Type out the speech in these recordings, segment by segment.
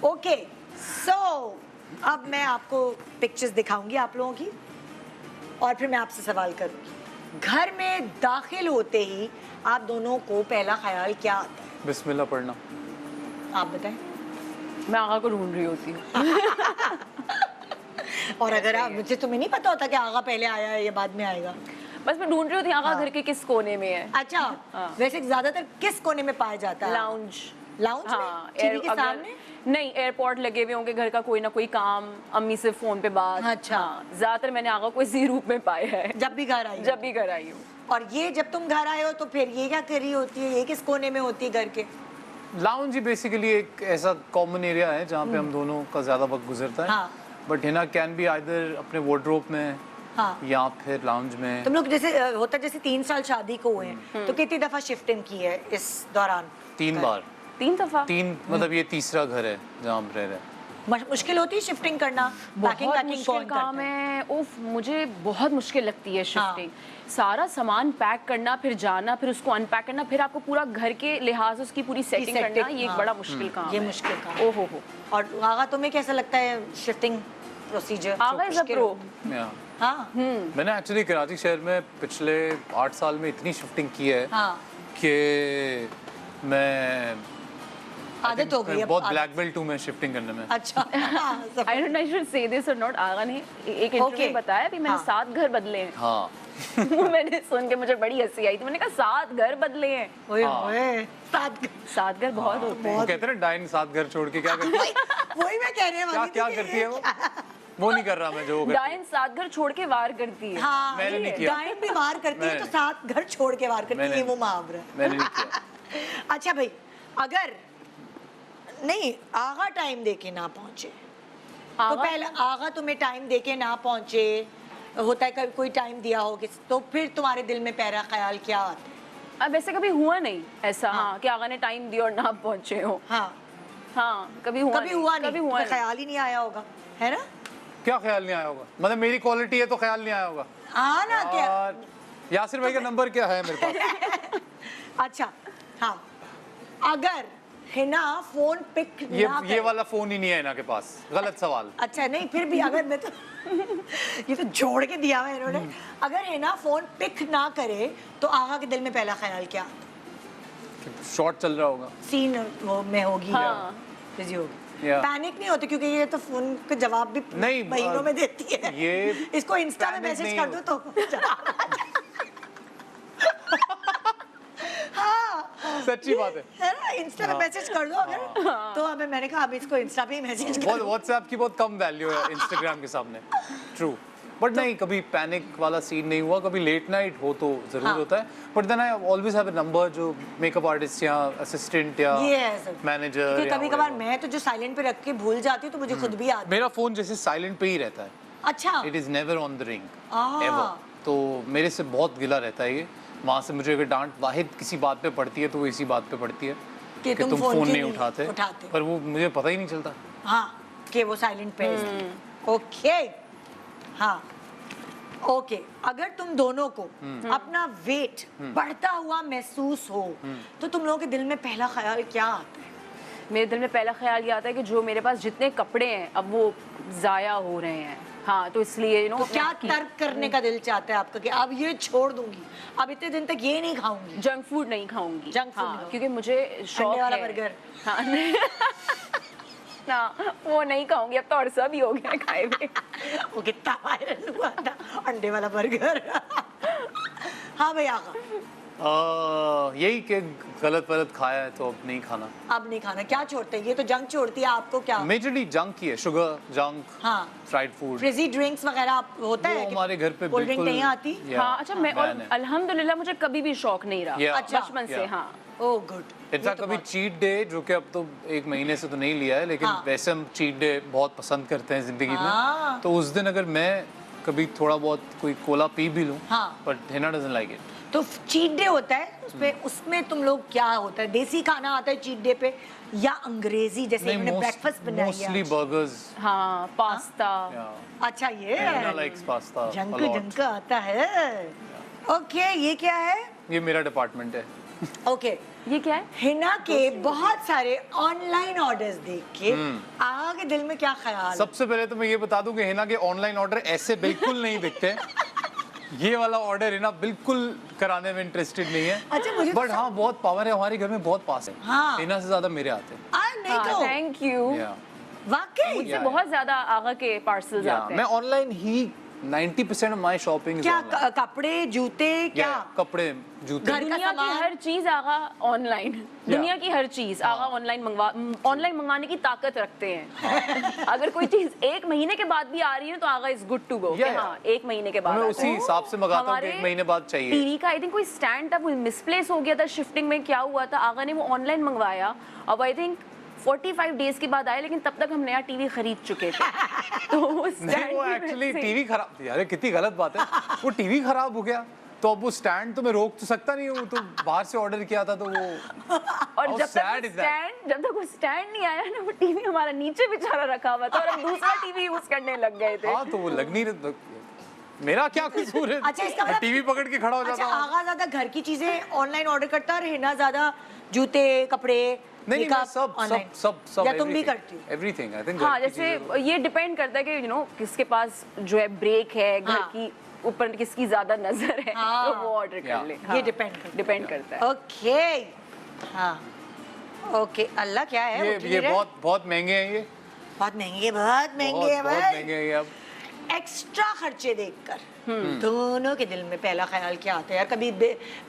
Okay so अब मैं आपको पिक्चर्स दिखाऊंगी आप लोगों की और फिर मैं आपसे सवाल करूंगी। घर में दाखिल होते ही आप दोनों को पहला ख्याल क्या आता है? बिस्मिल्लाह पढ़ना। आप बताएं। मैं आगा को ढूंढ रही होती हूँ। और अगर आप मुझे तुम्हें नहीं पता होता कि आगा पहले आया है या बाद में आएगा? बस मैं ढूंढ रही होती हूँ आगा हाँ। घर के किस कोने में है। अच्छा हाँ। वैसे ज्यादातर किस कोने में पाया जाता है? लाउंज। लाउंज हाँ, में टीवी के अगर- सामने? नहीं, एयरपोर्ट लगे हुए होंगे, घर का कोई ना कोई काम, अम्मी से फोन पे बात। अच्छा। हाँ, ज्यादातर मैंने आगा को इसी रूप में पाया है जब भी घर आई हो? जब भी घर आई हूँ। और ये जब तुम घर आए हो तो फिर ये क्या कर रही होती है? ये किस कोने में होती है घर के? लाउंज ही बेसिकली एक ऐसा कॉमन एरिया है जहाँ पे हम दोनों का ज्यादा वक्त गुजरता है। हाँ। But Hina can be either अपने वार्डरोब में हाँ। या फिर लाउंज में। तुम लोग जैसे होता जैसे 3 साल शादी को हुए हैं तो कितनी दफा शिफ्टिंग की है इस दौरान? 3 बार। 3 दफा। 3 मतलब ये तीसरा घर है जहाँ हम रह रहे हैं। मुश्किल होती है शिफ्टिंग करना? पैकिंग बहुत पैकिंग मुश्किल कौन काम करता है? है। उफ, मुझे बहुत मुश्किल लगती है शिफ्टिंग। सारा सामान पैक करना, फिर जाना, फिर उसको अनपैक करना, फिर आपको पूरा घर के लिहाज उसकी पूरी सेटिंग करना, ये एक हाँ। बड़ा मुश्किल काम ये है। मुश्किल काम। ओहो हो। और आगा तुम्हें कैसा लगता है shifting procedure? Agha is a pro. Yeah. हाँ मैंने एक्चुअली कराची शहर में पिछले 8 साल में इतनी शिफ्टिंग की है हाँ कि मैं आदत हो गई अब बहुत आदत। ब्लैक बेल्ट हूँ मैं शिफ्टिंग करने में। अच्छा I don't know I should say this और नॉट। आगा ने एक इंटरव्यू Okay. में बताया कि मैंने हाँ। 7 घर बदले हैं। हाँ। वो मैंने सुन के मुझे बड़ी हंसी आई थी। मैंने कहा 7 घर बदले हैं। ओए हाँ। ओए 7 घर बहुत होते हैं। वो कहते हैं ना डाइन 7 घर छोड़ के क्या करती है? वही मैं कह रही हूँ क्या वाली क्या थी कि करती है वो नहीं कर रहा मैं जो वो करती है। डाइन 7 घर छोड़ के वार करती है। हाँ मैंने नहीं किया। डाइन भी वार करती है तो 7 घर छोड़ के वार करती है, मैंने- ये वो मुहावरा है। मैंने नहीं किया। अच्छा भाई अगर नहीं आगा टाइम देके ना पहुंचे तो आगा- पहले आगा तुम्हें टाइम देके ना पहुंचे, होता है कभी कोई टाइम दिया हो तो फिर तुम्हारे दिल में पहला ख्याल क्या आता है? अब वैसे कभी हुआ नहीं ऐसा हाँ। हाँ कि आगा ने टाइम दिया और ना पहुंचे हो। हाँ हाँ, कभी हुआ कभी हुआ नहीं, कभी हुआ तुम्हें नहीं। ख्याल ही नहीं आया होगा, है ना? क्या ख्याल नहीं आया होगा? मतलब मेरी क्वालिटी है तो ख्याल नहीं आया होगा। हाँ ना क्या? और यासिर भाई का नंबर क्या है मेरे पास? अच्छा हाँ अगर हिना फोन पिक ना ये करे- वाला फोन ही नहीं है इनके पास। गलत सवाल। अच्छा नहीं फिर भी अगर मैं तो ये तो जोड़ के दिया हुआ है इन्होंने। अगर हिना फोन पिक ना करे तो आगा के दिल में पहला ख्याल क्या? शॉर्ट चल रहा होगा। सीन वो में होगी हाँ। बिजी होगी। Yeah. पैनिक नहीं होती क्योंकि ये तो फोन का जवाब भी नहीं, महीनों में देती है। ये इसको इंस्टा में panic मैसेज नहीं कर दो तो हाँ सच्ची बात है। है ना, इंस्टा में हाँ। मैसेज कर दो अगर तो हमें मैंने कहा अब इसको इंस्टा पे ही मैसेज कर बहुत दो। व्हाट्सएप की बहुत कम वैल्यू है इंस्टाग्राम के सामने। ट्रू। बट नहीं कभी पैनिक वाला सीन नहीं हुआ। कभी लेट नाइट हो तो जरूर हाँ। होता है। But then I always have a number जो मेकअप आर्टिस्ट या असिस्टेंट या ये है सर। मैनेजर क्योंकि या कभी कभार whatever। मैं तो जो साइलेंट पे रख के भूल जाती हूँ तो मुझे खुद भी याद। मेरा फोन जैसे साइलेंट पे ही रहता है। अच्छा it is never on the ring ah. Ever. तो मेरे से बहुत गिला रहता है ये। वहाँ से मुझे अगर डांट वाहिद किसी बात पे पड़ती है तो वो इसी बात पे पड़ती है कि तुम तुम फोन फोन क्यों नहीं नहीं उठाते। उठाते। पर वो मुझे पता ही नहीं चलता। हाँ कि वो साइलेंट पे है इसलिए। ओके हाँ ओके अगर तुम दोनों को अपना वेट बढ़ता हुआ महसूस हो तो तुम लोगों के दिल में पहला ख्याल क्या आता है? मेरे दिल में पहला ख्याल ये आता है कि जो मेरे पास जितने कपड़े हैं अब वो जाया हो रहे हैं। हाँ, तो इसलिए यू नो तो क्या तर्क करने का दिल चाहता है आपका कि अब ये छोड़ दूंगी, अब इतने दिन तक ये नहीं खाऊंगी? जंक फूड नहीं खाऊंगी। जंक फूड हाँ, नहीं क्योंकि मुझे शौक अंडे वाला है। बर्गर। हाँ, ना वो नहीं खाऊंगी। अब तो और सब ही हो गया खाए हुए। वो कितना वायरल हुआ था अंडे वाला बर्गर। हाँ भाई आगा यही कि गलत वलत खाया है तो अब नहीं खाना। अब नहीं खाना। क्या छोड़ते हैं? ये तो जंक छोड़ती है, आपको क्या? मेजरली जंक ही है। शुगर जंक हाँ फ्राइड फूड फ्रिजी ड्रिंक्स वगैरह होता वो है कि हमारे घर पे कोल्ड ड्रिंक बिल्कुल नहीं आती? या, हाँ, अच्छा मैं और बैन है। अल्हम्दुलिल्लाह मुझे कभी भी शौक नहीं रहा। Yeah. अच्छा। बचपन से। Yeah. हाँ, ओह गुड। इनफैक्ट कभी चीट डे जो कि अब तो 1 महीने से तो नहीं लिया है लेकिन हाँ। वैसे हम चीट डे बहुत पसंद करते हैं जिंदगी हाँ। में। तो उस दिन अगर मैं कभी थोड़ा बहुत कोई कोला पी भी लूं हाँ। But Hina doesn't like it. तो चीट डे होता है उसमें तुम लोग क्या होता है? देसी खाना आता है चीट डे पे या अंग्रेजी जैसे इन्होंने ब्रेकफास्ट बनाया मोस्टली बर्गर्स। हाँ, पास्ता। अच्छा ये Hina likes pasta junk junk आता है। ओके ये क्या है? ये मेरा डिपार्टमेंट है। ओके ये क्या है? हिना के बहुत सारे ऑनलाइन ऑर्डर्स देख के आगा के दिल में क्या ख्याल? सबसे पहले तो मैं ये बता दूं कि हिना के ऑनलाइन ऑर्डर ऐसे बिल्कुल नहीं दिखते। ये वाला ऑर्डर हिना बिल्कुल कराने में इंटरेस्टेड नहीं है। अच्छा, मुझे बट हाँ, बहुत पावर है, हमारे घर में बहुत पास है। हाँ। हिना से ज्यादा मेरे आते हैं। नहीं तो थैंक यू। या वाकई मुझसे बहुत ज्यादा आगा के पार्सल्स आते मैं हैं। Online he 90% of my shopping is क्या ऑनलाइन। कपड़े जूते क्या कपड़े जूते। घर का दुनिया की सामान? हर चीज आगा ऑनलाइन, दुनिया की हर चीज आगा ऑनलाइन मंगवाने की ताकत रखते हैं। अगर कोई चीज 1 महीने के बाद भी आ रही है तो आगा is good to go. Yeah, हाँ, 1 महीने के बाद मैं आता उसी है। हिसाब से मंगाता हूँ कि 1 महीने बाद चाहिए। टीवी का आई थिंक कोई स्टैंड था, वो मिसप्लेस हो गया था शिफ्टिंग में, क्या हुआ था, आगा ने वो ऑनलाइन मंगवाया। अब आई थिंक 45 डेज के बाद आए, लेकिन तब तक हम नया टीवी खरीद चुके थे। तो वो नहीं, stand वो की वजह एक्चुअली से- टीवी खराब थी। अरे कितनी गलत बात है। वो टीवी खराब हो गया तो अब वो स्टैंड तो मैं रोक तो सकता नहीं हूँ, तो बाहर से ऑर्डर किया था तो वो और How जब sad is that? जब तक वो स्टैंड नहीं आया ना, वो टीवी हमारा नीचे बेचारा रखा हुआ था और हम दूसरा टीवी यूज करने लग गए थे। हाँ, तो वो लग नहीं रहा। मेरा क्या कसूर है? अच्छा, इसका मतलब- टीवी पकड़ के खड़ा हो अच्छा, जाता हूँ। आगा ज्यादा घर की चीजें ऑनलाइन ऑर्डर करता है और हिना ज्यादा जूते कपड़े नहीं, मैं मेकअप सब online? सब या तुम भी करती हो? Everything I think. हाँ, जैसे ये डिपेंड करता है कि किसके पास जो है ब्रेक है, घर हाँ। की ऊपर किसकी ज्यादा नजर है, हाँ। तो वो ऑर्डर कर Yeah. ले। ये डिपेंड करता है। ओके। हाँ, ओके। अल्लाह क्या है? ये वो clear है? बहुत महंगे हैं ये। बहुत महंगे बहुत महंगे है बहुत भाई। महंगे हैं ये अब। एक्स्ट्रा खर्चे देखकर दोनों के दिल में पहला ख्याल क्या आता है? यार कभी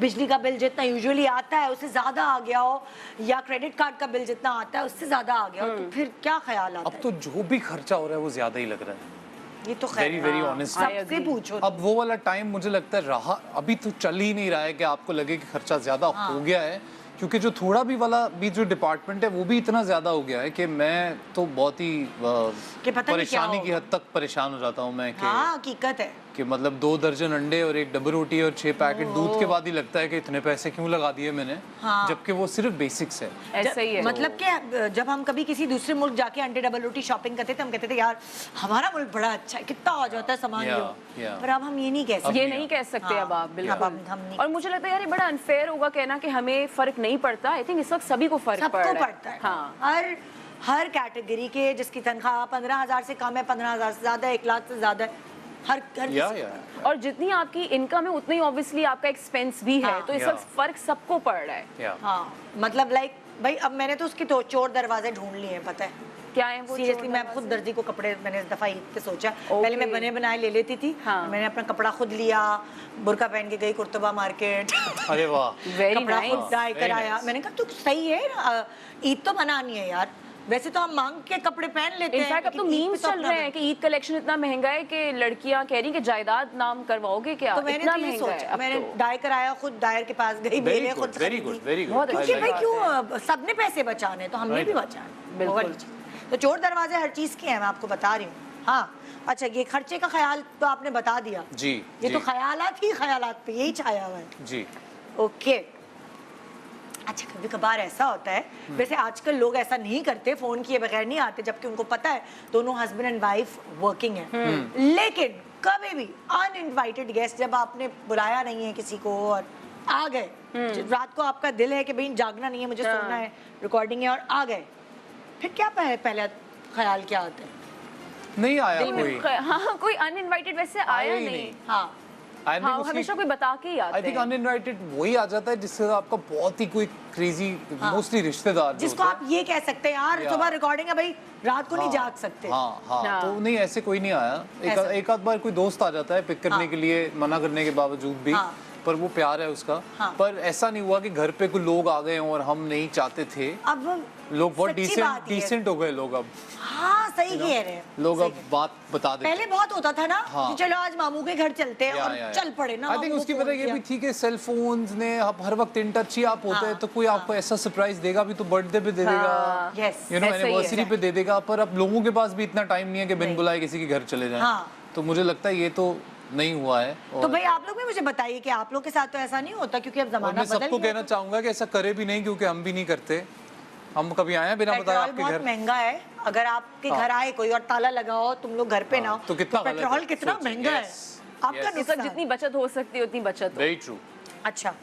बिजली का बिल जितना यूजुअली आता है उससे ज्यादा आ गया हो, या क्रेडिट कार्ड का बिल जितना आता है उससे ज्यादा आ गया हो, तो फिर क्या ख्याल आता अब तो जो भी खर्चा हो रहा है वो ज्यादा ही लग रहा है। है? ये तो खैर वेरी वेरी ऑनेस्ट। I सबसे agree. पूछो। अब वो वाला टाइम मुझे लगता है रहा, अभी तो चल ही नहीं रहा है कि आपको लगे कि खर्चा ज्यादा हो गया है, क्योंकि जो थोड़ा भी वाला भी जो डिपार्टमेंट है वो भी इतना ज्यादा हो गया है कि मैं तो बहुत ही कि पता नहीं क्या परेशानी की होगा। हद तक परेशान हो जाता हूँ मैं हाँ, हकीकत है। कि मतलब 2 दर्जन अंडे और 1 डब्बी रोटी और 6 पैकेट दूध के बाद ही लगता है कि इतने पैसे क्यों लगा दिए मैंने। हाँ। जबकि वो सिर्फ बेसिक्स है। ऐसा ही है। मतलब कि जब हम कभी किसी दूसरे मुल्क जाके अंडे डबल रोटी शॉपिंग करते थे, हम कहते थे यार हमारा मुल्क बड़ा अच्छा है, कितना आ जाता है सामान Yeah, लो। yeah. पर अब हम ये नहीं कह सकते। ये नहीं कह सकते अब आप, अब बिल्कुल। हम नहीं। और मुझे लगता है यार ये बड़ा अनफेयर होगा कहना कि हमें फर्क नहीं पड़ता। आई थिंक इस वक्त सभी को फर्क पड़ सबको रहा है। पड़ता है। हाँ, हर कैटेगरी के जिसकी तनख्वाह 15,000 से कम है, 15,000 से ज्यादा है, 1 लाख से ज्यादा है, हर या किसी- और जितनी आपकी इनकम है उतनी ऑब्वियसली आपका एक्सपेंस भी है, हाँ। तो इस Yeah. वक्त फर्क सबको पड़ रहा है। या हाँ, मतलब लाइक भाई अब मैंने तो उसके तो चोर दरवाजे ढूंढ लिए हैं, पता है। क्या है वो? सीरियसली चोर मैं दरवाजे? खुद दर्जी को कपड़े मैंने इस दफा ईद पे सोचा। पहले मैं बने बनाए ले लेती थी। हाँ। मैंने अपना कपड़ा खुद लिया, बुर्का पहन के गई कुर्तबा मार्केट, अरे वाह। वेरी कपड़ा खुद नाइस। डाई very कराया। nice. मैंने कहा तू सही है ना, ईद तो मनानी है यार। वैसे तो हम मांग के कपड़े पहन लेते हैं। इनफैक्ट अब तो लेकिन ईद पे मीम्स तो चल अपना- रहे हैं कि ईद कलेक्शन इतना महंगा है कि लड़कियां कह रही कि जायदाद नाम करवाओगे क्या? तो मैंने इतना तो ये महंगा है सोचा, अब मैंने तो। डाई कराया, खुद डायर के पास गई, वेरी मेले गुड खुद वेरी खरीदी। गुड वेरी बहुत गुड। अच्छी क्योंकि भाई बात क्यों सबने पैसे बचाने तो हमने Right. भी बचाने। बिल्कुल। वो वाली चीज़। तो चोर दरवाजे हर चीज के हैं, मैं आपको बता रही हूँ। हाँ, अच्छा, ये खर्चे का ख्याल तो आपने बता दिया। जी ये जी, तो ख्यालात ही ख्यालात पे यही छाया हुआ है। जी। ओके। अच्छा, कभी कभार ऐसा होता है, वैसे आजकल लोग ऐसा नहीं करते, फोन किए बगैर नहीं आते, जबकि उनको पता है दोनों हस्बैंड एंड वाइफ वर्किंग है। लेकिन कभी भी अनइनवाइटेड गेस्ट, जब आपने बुलाया नहीं है किसी को और आ गए, रात को आपका दिल है कि भाई जागना नहीं है, मुझे हाँ। सोना है, रिकॉर्डिंग है, और आ गए, फिर क्या पहला ख्याल क्या आता है? नहीं आया दिल कोई। में हाँ, कोई अनइनवाइटेड वैसे आया ही नहीं। नहीं। हाँ, I think हाँ, उसकी- हमेशा कोई बता के ही आते आई थिंक हैं। अनइनवाइटेड वही आ जाता है जिससे आपका बहुत ही कोई क्रेजी, मोस्टली रिश्तेदार जो जिसको होते आप ये कह सकते हैं यार या। सुबह रिकॉर्डिंग है भाई, रात को नहीं हाँ, जाग सकते। हाँ हाँ हाँ। तो नहीं, ऐसे कोई नहीं आया। ऐसा। एक आध बार कोई दोस्त आ जाता है पिक करने हाँ। के लिए, मना करने के बावजूद भी। हाँ। पर वो प्यार है उसका। हाँ। पर ऐसा नहीं हुआ कि घर पे कोई लोग आ गए और हम नहीं चाहते थे। अब लोग बहुत सच्ची बात ये है। डिसेंट हो गए लोग अब। हाँ, सही कह रहे हैं। लोग सही अब बात बता देते पहले बहुत होता था ना हाँ। कि चलो आज मामू के घर चलते हैं और चल पड़े ना। आई थिंक उसकी वजह ये भी थी कि सेल फोन्स ने अब हर वक्त इन टच ही आप होते हैं, तो कोई आपको ऐसा सरप्राइज देगा भी तो बर्थडे पे दे देगा, यस, यू नो ऐसा ही है। एनिवर्सरी पे दे देगा। पर अब लोगों के पास भी इतना टाइम नहीं है कि बिन बुलाए किसी के घर चले जाएं। हाँ। तो मुझे लगता है ये तो नहीं हुआ है। तो और भाई आप लोग भी मुझे बताइए कि आप लोग के साथ तो ऐसा नहीं होता, क्योंकि अब और जमाना मैं बदल सबको गया कहना चाहूंगा कि ऐसा करे भी नहीं, क्योंकि हम भी नहीं करते। हम कभी आए हैं बिना बताए पेट्रोल आपके बहुत घर? महंगा है। अगर आपके घर आए कोई और ताला लगा हो, तुम लोग घर पे ना हो, तो कितना गलत है। पेट्रोल कितना सोचिए, महंगा है। yes, आपका yes. इस वक्त नुकसान। जितनी बचत हो सकती है उतनी बचत हो। Very true. अच्छा,